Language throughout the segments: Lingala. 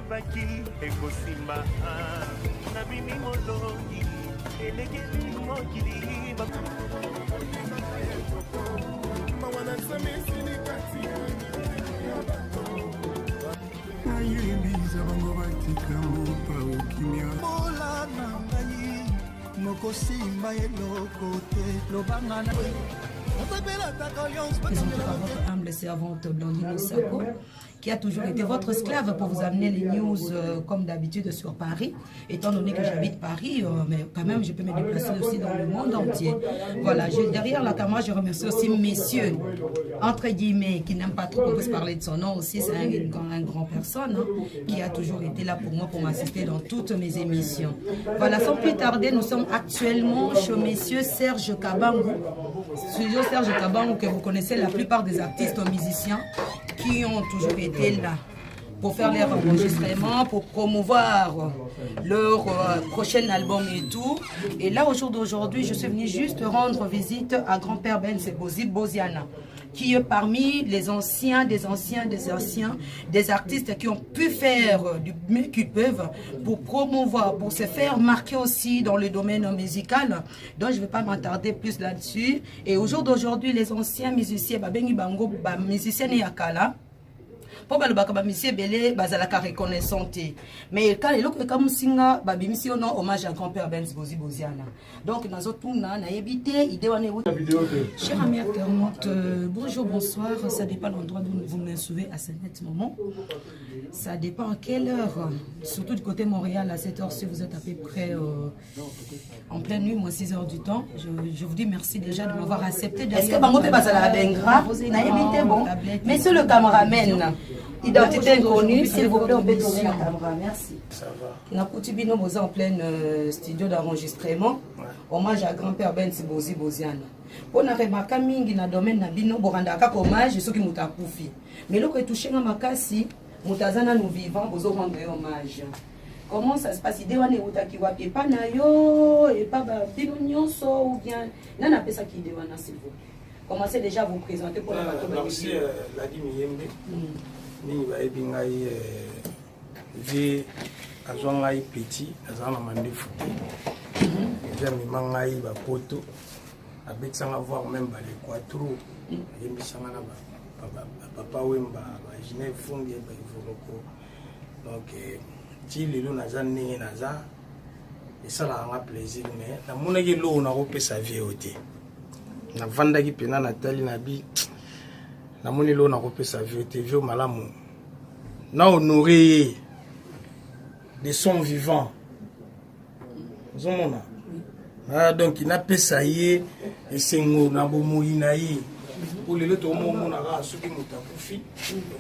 baki ekosimba na bimi molongi elekeli mokili mawana samesini kati ayembiza bango batika mopa okimia mola na ngai mokosimba eloko te lobangana. Présentez par votre humble servante Blandine Sako, qui a toujours été votre esclave pour vous amener les news comme d'habitude sur Paris. Étant donné que j'habite Paris, mais quand même je peux me déplacer aussi dans le monde entier. Voilà, derrière la caméra, je remercie aussi messieurs, entre guillemets, qui n'aiment pas trop qu'on puisse parler de son nom aussi. C'est un grand personne hein, qui a toujours été là pour moi, pour m'assister dans toutes mes émissions. Voilà, sans plus tarder, nous sommes actuellement chez monsieur Serge Kabangou. Studio Serge Kabangou, que vous connaissez la plupart des artistes musiciens qui ont toujours été là pour faire leurs enregistrements, pour promouvoir leur prochain album et tout. Et là, au jour d'aujourd'hui, je suis venue juste rendre visite à grand-père Ben Sebozi Boziana, qui est parmi les anciens, des artistes qui ont pu faire du mieux qu'ils peuvent pour promouvoir, pour se faire marquer aussi dans le domaine musical. Donc, je ne vais pas m'attarder plus là-dessus. Et au jour d'aujourd'hui, les anciens musiciens, Babengi Bango, musiciens Yakala, pour le bakaba monsieur belé bazalaka reconnaissante mais quand le comme singa babimisi on hommage à grand-père Ben Sebozi Boziana. Donc dans autres na éviter idée wane chers amis internautes, bonjour, bonsoir, ça dépend de l'endroit d'où vous me suivez à ce net moment. Ça dépend à quelle heure, surtout du côté Montréal à cette heure-ci vous êtes à peu près en pleine nuit, moins 6 heures du temps. Je vous dis merci déjà de m'avoir accepté. Est-ce que bango pe bazala bengra na éviter bon monsieur le cameraman. Identité inconnue, s'il vous plaît, on peut tourner la caméra. Merci. Ça va. Nakutibino Moza en plein studio d'enregistrement. Hommage à grand-père Ben Sebozi Boziana. Pour na remarquer mingi na domaine na bino boranda kaka hommage ceux qui mutakufi. Mais loko touché na makasi, mutazana nous vivants bozo rendre hommage. Comment ça se passe? Idée wane utaki wapi pa na yo et pas bino nyonso ou bien nana pesa ki idée wana s'il vous plaît. Commencez déjà à vous présenter pour la bateau. Merci Ladi Miyembe. Ni bayebi ngai vie azwa ngai petit azana na mande futé déjà mima ngai ba poto abetsanga voir même ba les quattro yembisanga na papa wemba ba Genève fungi ba ivoloko donc ti lelo naza ndenge naza esala nga plaisir mais na monaki lo na kopesa vie ote na vandaki pena Nathalie nabi na moni lo na kopesa vie ote vie malamu na honorer des sons vivants. Zomona. Ah donc il n'a pas ça y et c'est ngo na bomoi na yi. Pour les autres mo na ga soki mutakufi,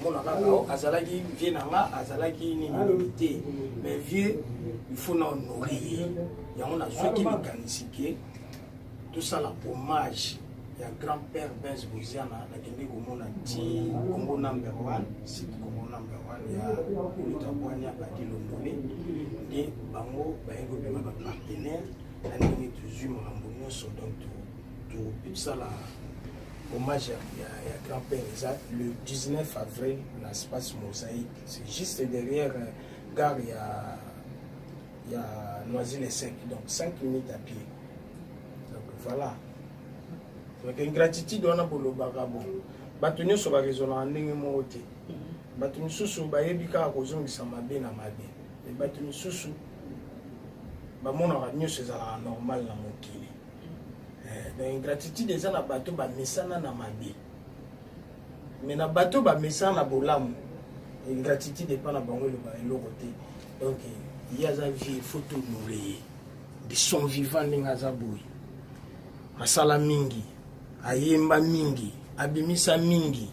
mo na ga azalaki vie na nga azalaki ni limité. Mais vieux il faut na honorer. Ya on a soki mécanistique tout ça la hommage. Il y a grand-père Ben Boziana na kende komona ti Congo number 1, site Congo number 1 ya Utakwanya badi londone et bango ba ego bema ba partenaire na ngi toujours mambo so donc tout ça la hommage à grand-père exact le 19 avril l'espace Mosaïque, c'est juste derrière gare il y a Noisy-les-Cinq, donc 5 minutes à pied. Donc voilà. Donc une gratitude on a pour le bagabo. Batuni so ba raisonner ndenge mo ote. Batuni susu ba yebika ko zongisa mabe na mabe. Et batuni susu ba mona ka nyoso za normal na mokili. Donc une gratitude eza na bato ba mesana na mabe. Mais na bato ba mesana na bolamu. Une gratitude dépend na bango le ba eloko te. Donc il y a za vie photo nourrir. Des sons vivants ndenge za boy. Masala mingi. Ayemba mingi, abimisa mingi,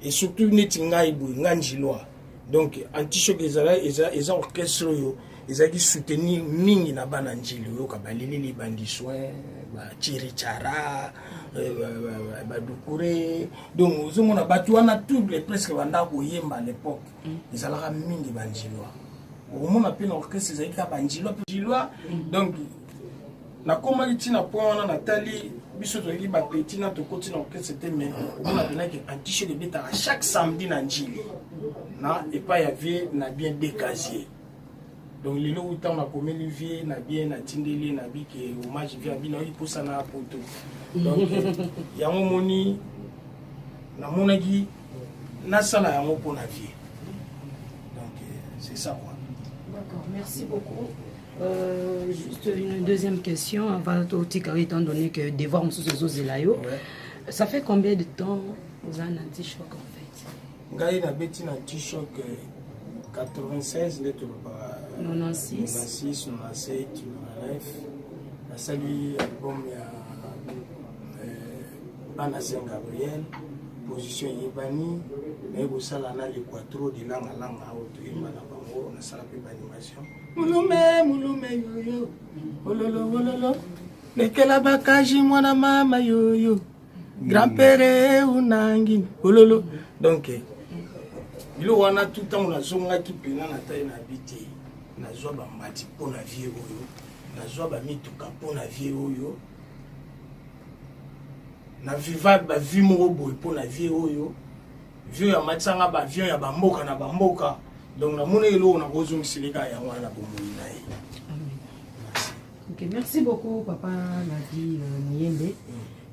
et surtout neti ngai boy nganjilwa. Donc anti-choc les orchestre yo, ezaki soutenir mingi na bana njilo yo ka balili bandi soin, ba chirichara, ba dukure. Donc vous on a battu on a tout les presque banda ko yemba à l'époque. Ils alaka mingi banjilwa. Au moment appelle orchestre ezaki ka banjilwa. Donc na komaki tina point on a Nathalie biso toyeki bapeti na tokoti na orchestre te mais omona penaki anti-choc ebetaka chaque samedi na njili na epai ya vie na bien décasier donc lelo uta na komeli vie na bien na tindeli na bike hommage vie abina iposa na poto donc yango moni na monaki nasala yango mpona vie donc c'est ça quoi. D'accord, merci beaucoup. Juste une deuxième question avant tout étant donné que devoir ça fait combien de temps vous avez un anti-choc en fait? Ngai na beti na anti-choc 96 lettres 96 97 99 nasali album ya Bana Saint Gabriel position yebani na bosala na le quattro de langa auto yemana bango na sala pe animation mulume yoyo ololo lekela bakaji mwana mama yoyo grand-père unangi ololo donc bilo wana tout temps na zonga ki pena na taille na biti na zwa ba mati pona vie oyo na zwa ba mituka pona vie oyo na viva ba vie moko boy pona vie oyo vie ya matsanga ba vie ya bamboka na bamboka donc na mona elo na kozong silika ya wana bomoi na ye. Ok, merci beaucoup papa Nadi Niende.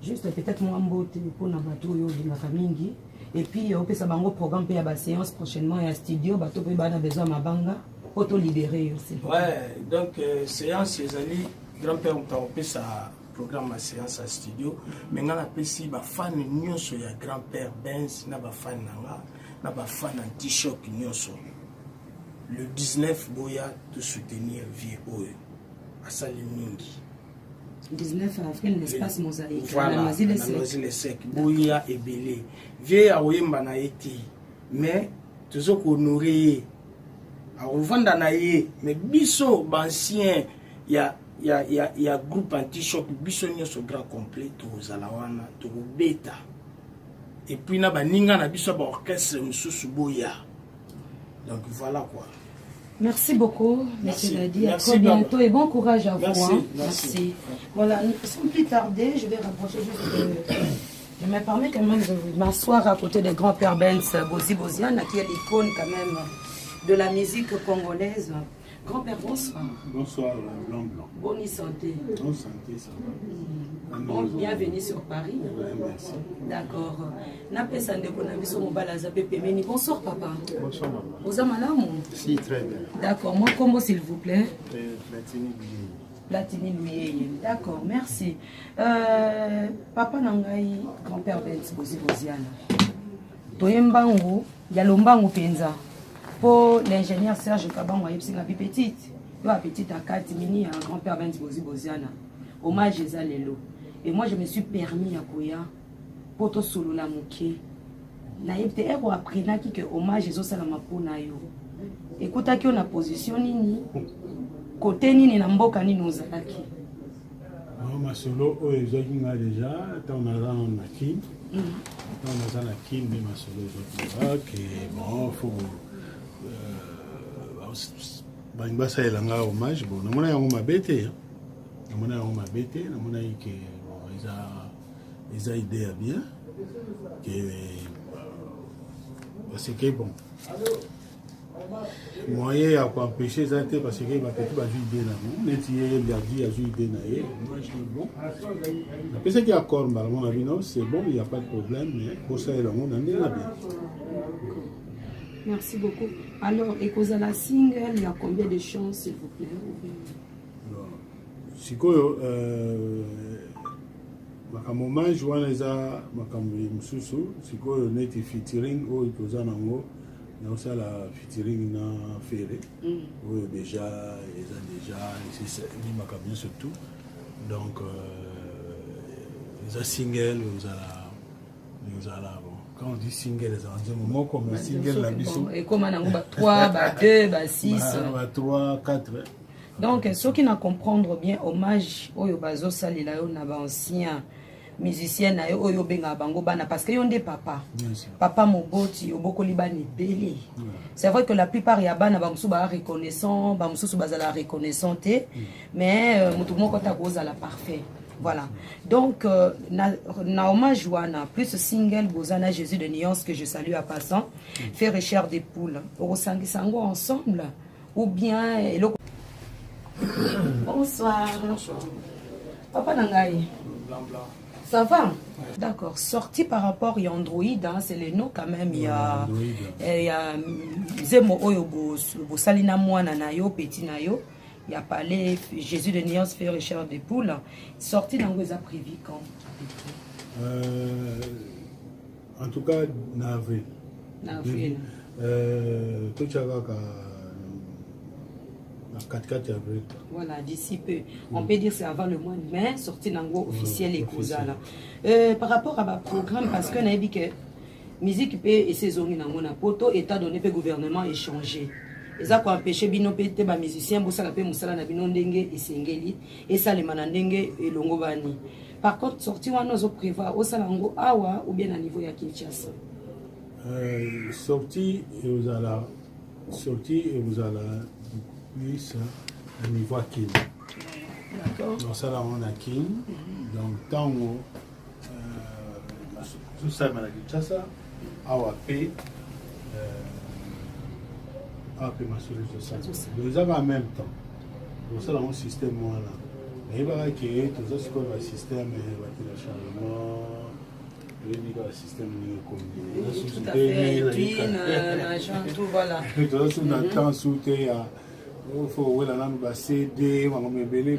Juste peut-être moi mbote pour na bato yo bingaka mingi et puis on peut ça bango programme pe ya ba séance prochainement ya studio bato pe bana besoin mabanga auto libérer aussi. Ouais, donc séance ezali grand-père on peut ça programme à séance à studio mais ngana pesi ba fan nyonso ya grand-père Benz na ba fan nanga na ba fan anti-choc nyonso le 19 boya de soutenir vie oyo asali mingi 19 avril l'espace mosaïque voilà le sec boya ebele vie a oyemba na eti mais toujours honorer a revendre na ye mais biso bancien ya groupe anti-choc biso nyonso grand complet tozala wana tokobeta et puis na baninga na biso ba orchestre mususu boya donc voilà quoi. Merci beaucoup, monsieur Nadi. À très bientôt et bon courage à vous. Merci. Voilà, sans plus tarder, je vais rapprocher juste je me permets quand même de m'asseoir à côté de grand-père Benz Boziana, qui est l'icône quand même de la musique congolaise. Grand-père, bonsoir. Bonsoir, Blanc. Bonne santé. Bonne santé, ça va. Bon, bienvenue sur Paris. Ouais, merci. D'accord. Bonsoir, papa. Bonsoir, maman. Vous avez malade? Si, très bien. D'accord. Moi, comment s'il vous plaît? Platini Louis. Platini Louis. D'accord, merci. Papa Nangai, grand-père Benz Boziana. Toyembango, Yalombango Penza. Pour l'ingénieur Serge Kabango, il y a une petite. Il y a une petite à 4 mini à grand-père Benz Boziana. Hommage à Lelo. Et moi, je me suis permis à Koya pour tout solo la mouké. Na yebte ero appris na ki que hommage ezo sala mapona yo. Écoute ki on a position nini côté nini na mboka nini ozalaki. Ma solo o ezaki nga déjà tant on a na kin. On a na kin mais ma solo ezaki que bon faut ba ça elanga hommage bon na mona yango mabete. Na mona yango mabete na mona que ils ont idée à bien parce que bon moyen à empêcher ça parce que ma petite va jouer bien là mais si il y a dit à jouer bien là moi je dis bon après ça qui accord à mon avis non c'est bon il y a pas de problème mais pour ça il on a mis là bien. Merci beaucoup. Alors et cause à la single il y a combien de chances s'il vous plaît? Sikoyo makambo hommage wana eza makambo mususu sikoyo neti featuring oyo toza nango na osala featuring na Fere oyo déjà eza déjà ni makambo nyonso tout donc eza single ozala bon quand on dit single eza nzembo moko mais single na biso ekoma nango ba 3 ba 2 ba 6 ba 3 4. Donc ceux qui ne comprendre bien hommage oyo bazo salila yo na ba ancien musicien na yo oyo benga bango bana parce que yonde papa papa moboti oboko libani belé. C'est vrai que la plupart ya bana ba musu ba reconnaissant ba musu bazala reconnaissante mais mutu moko ta koza la parfait Voilà. Donc, na hommage wana, plus single Bozana Jésus de Nuance que je salue à passant, fait recherche des poules. Au sango ensemble, ou bien. Bonsoir. Papa Nangaï. Ça va? D'accord. Sorti par rapport à Android, hein, c'est le nom quand même. Il y a Zemo Oyo Salina Moana Nayo, Petit Nayo. Il y a parlé Jésus de Nuance fait recherche des poules. Sorti dans vos prévu quand? En tout cas, en avril. En avril. Tout ça va 4 avril. Voilà, d'ici peu. On peut dire que c'est avant le mois de mai, sorti dans le officiel et Kozala. Par rapport à ma programme, parce qu'on a dit que musique peut et saison dans mon poto, état donné que le gouvernement échangé. Et ça quoi empêcher bino pété ba musicien bo sala pe musala na bino ndenge esengeli et ça les manandenge et longo bani. Par contre sorti wana zo prévoir au salango awa ou bien à niveau ya Kinshasa. Sorti et vous allez plus à niveau Kin. D'accord. Donc ça là on a Kin. Donc tango tout ça na Kinshasa awa pe après ma solution ça. Nous avons en même temps. Donc ça dans mon système moi là. Et bah que tout ça c'est comme un système de chargement. Le système de tout à fait. Twin, l'argent, tout voilà. Tout ça dans le temps sous il faut ouais la langue va CD, on va me belé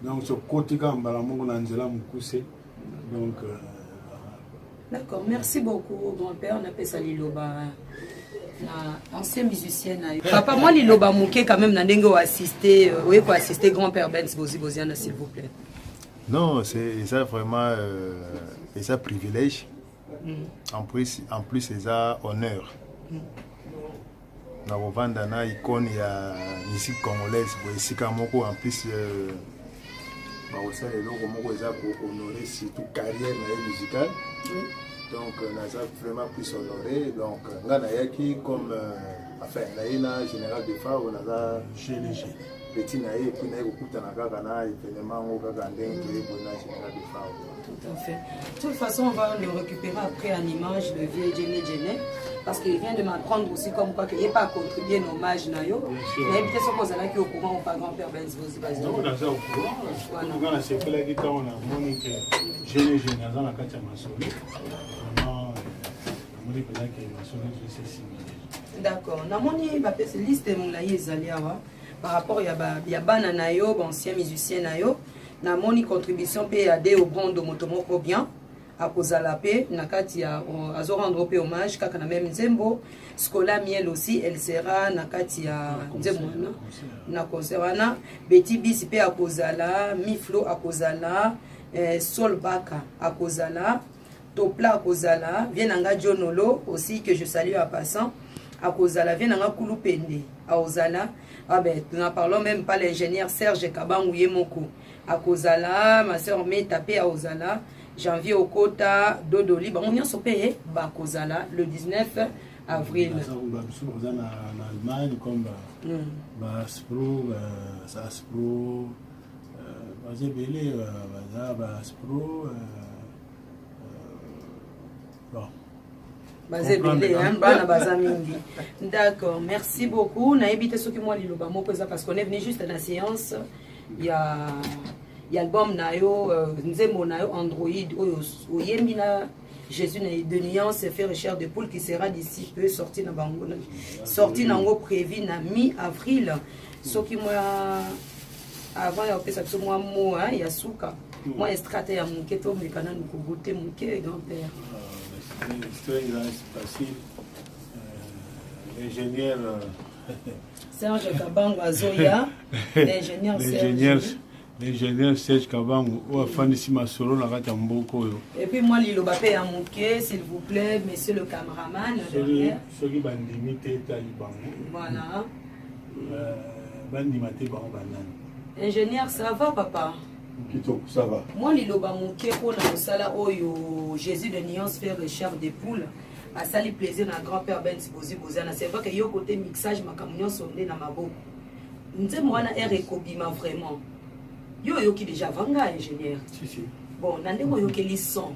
donc ce côté quand on a mon angela mukuse donc d'accord, merci beaucoup grand-père, on appelle ça Liloba. Ancien musicien. Papa, moi, Liloba Mouké, quand même, n'a assisté, oui, quoi, assister grand-père Benz Boziana, s'il vous plaît. Non, c'est ça vraiment, c'est ça privilège. En plus, c'est ça honneur. Dans le Vandana, icône, il y a musique congolaise, en plus, aussi les logos pour honorer surtout carrière musicale. Donc, on a vraiment plus honoré. Donc, on a comme enfin, général de phare, on a GLG. Petit naïe, puis on a beaucoup événement, on a général de phare. Tout à fait. De toute façon, on va le récupérer après en image, le vieux Djene, parce qu'il vient de m'apprendre aussi comme quoi qu'il n'y a pas contribué à l'hommage. Mais peut-être qu'on est au courant, pas grand-père Benz Bozi. Non, on est au courant. On a fait là quand on a monique Djene dans la carte à Masoli. D'accord. Na moni ba pese liste mulayi ezali awa par rapport ya bana na yo ancien musicien na yo na moni contribution pe ya de au brando motomoko bien à kozala pe na kati ya azo rendre pe hommage kaka na même Nzembo Scola Miel aussi elle sera na kati ya Nzembo na kozana Betty Bis pe a kozala Miflo a kozala Sol Baka a kozala Topla Kozala, Vienanga Djonolo aussi que je salue à passant. À Kozala, Vienanga Kouloupende, à Ozala. Ah ben, nous n'en parlons même pas l'ingénieur Serge Kabangou Yemoko. À Kozala, ma soeur m'est tapé à Ozala. Janvier au Kota, Dodoli. On y a sopé, à Kozala, le 19 avril. En Allemagne, comme Aspro, Saspro, Bazébélé, Aspro. D'accord, merci beaucoup. On a évité ce que moi Liloba parce qu'on est venu juste à la séance. Il y a l'album Nayo, Nzembo Nayo Android, où Yemina Jésus de Nuance fait recherche de poule qui sera d'ici peu sorti dans Bango. Sorti dans le prévu na mi-avril. Ce qui moi avant il y a fait ça moi moi il y a souka. Moi stratégie à mon keto mais quand même pour goûter mon grand-père. L'histoire est facile. L'ingénieur Serge Kabango Azoya, l'ingénieur Serge Kabango, ou Afandisi Masolo, la rate en Boko. Et puis moi, Lilo Bapé à Mouké, s'il vous plaît, monsieur le caméraman. Celui qui va limiter Taliban. Voilà. Bandimate Banbanan. Ingénieur, ça va, papa? Ça va. Moi, Liloba Mouké, pour la sala Oyo, Jésus de Nuance fait recherche des poules. À sali plaisir na grand-père Benz Bozana. C'est vrai que yo côté mixage, ma camion sondé na ma boue. Nous sommes moi na RECOBIMA vraiment. Yo qui déjà vanga ingénieur. Si. Bon, nande yo qui les son.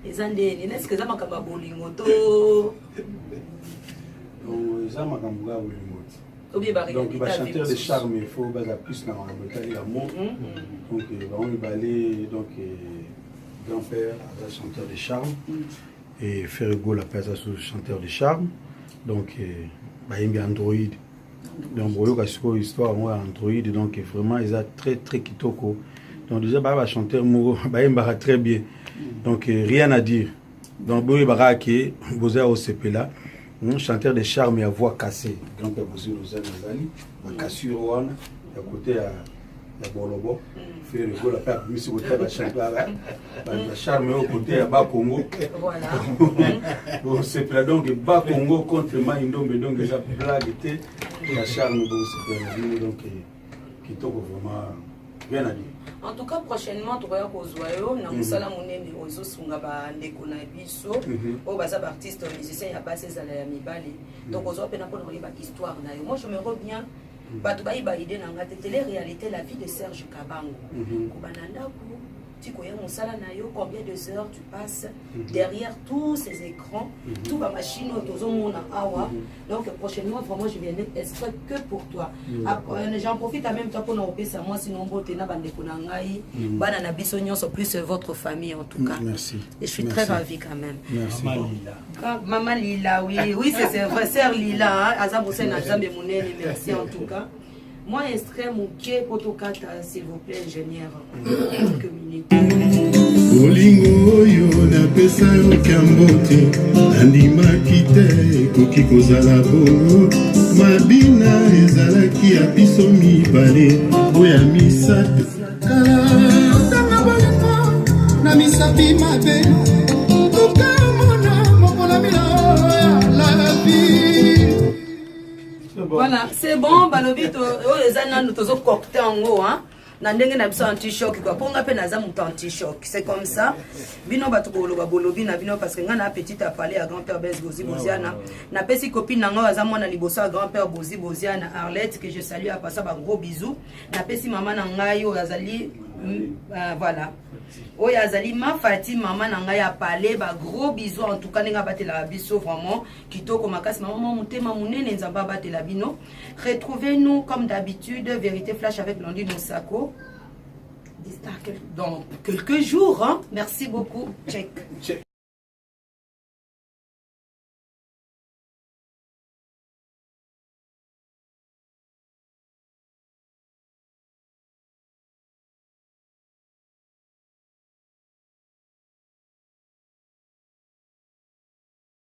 Les andés, n'est-ce que ça m'a kaba bolingo to. Donc ça m'a kambuga bolingo. Donc il va chanter des charmes, il faut baser plus dans l'amour. Donc on va aller donc grand-père à chanteur des charmes et Ferrego la place à chanteur des charmes. Donc il y a Android. Donc il y a histoire moi Android donc vraiment ils a très kitoko. Donc déjà bah chanteur mo bah il va très bien. Donc rien à dire. Donc boy baraki boza au CP là. Chanteur de charme et à voix cassée. Grand-père Bozzi Rozali, à cassure wana, à côté à Bolobo, fait le go la père musique au côté à chanteur à charme au côté à Bas Congo. Voilà. Bon c'est là donc Bas Congo contre Maïndombe donc déjà blague était la charme bon c'est donc qui tombe vraiment bien à dire. En tout cas, prochainement, tu vas voir na musala munene ozo sunga ba ndeko na biso o baza artiste musicien ya passé za la mibali. Donc ozo pena pour ba histoire na yo. Moi je me reviens batu ba iba idée na ngate télé réalité la vie de Serge Kabango. Ko bananda ku tiko ya musala na yo combien de heures tu passes derrière tous ces écrans, tout ba machine ozo mona awa. Donc prochainement vraiment je viens exprès que pour toi. J'en profite en même temps pour nous ça moi sinon boté na bande ko na ngai bana na biso nyonso plus votre famille en tout cas. Merci. Et je suis très ravie quand même. Merci. Maman Lila, oui c'est vrai sœur Lila azabo sena zambe munene merci en tout cas. Moi extrait mon pied potokata s'il vous plaît ingénieur. Olingo yo na pesa yo kambote andimaki te ekoki kozala bongo mabina ezalaki ya biso mibale oya misato kala bolingo na misapi mabe tukamona mokola mila la vie. Voilà, c'est bon, balobi to les anna nous tozo cocktail en haut hein. Na ndenge na biso anti-choc quoi. Ponga pe naza muto anti-choc. C'est comme ça. Bino batu bolobi na bino parce que nga na petite a parlé à grand-père Bozzi Boziana. Na pesi copine nanga aza mwana liboso à grand-père Bozzi Boziana Arlette que je salue à passer un gros bisou. Na pesi maman nanga yo azali voilà. Oya azali ma Fati maman nanga ya parlé ba gros bisou en tout cas nga batela biso vraiment kitoko makasi maman mutema munene nzamba batela bino. Retrouvez-nous comme d'habitude Vérité Flash avec Blandine Moussako. Dans quelques jours, hein. Merci beaucoup. Check.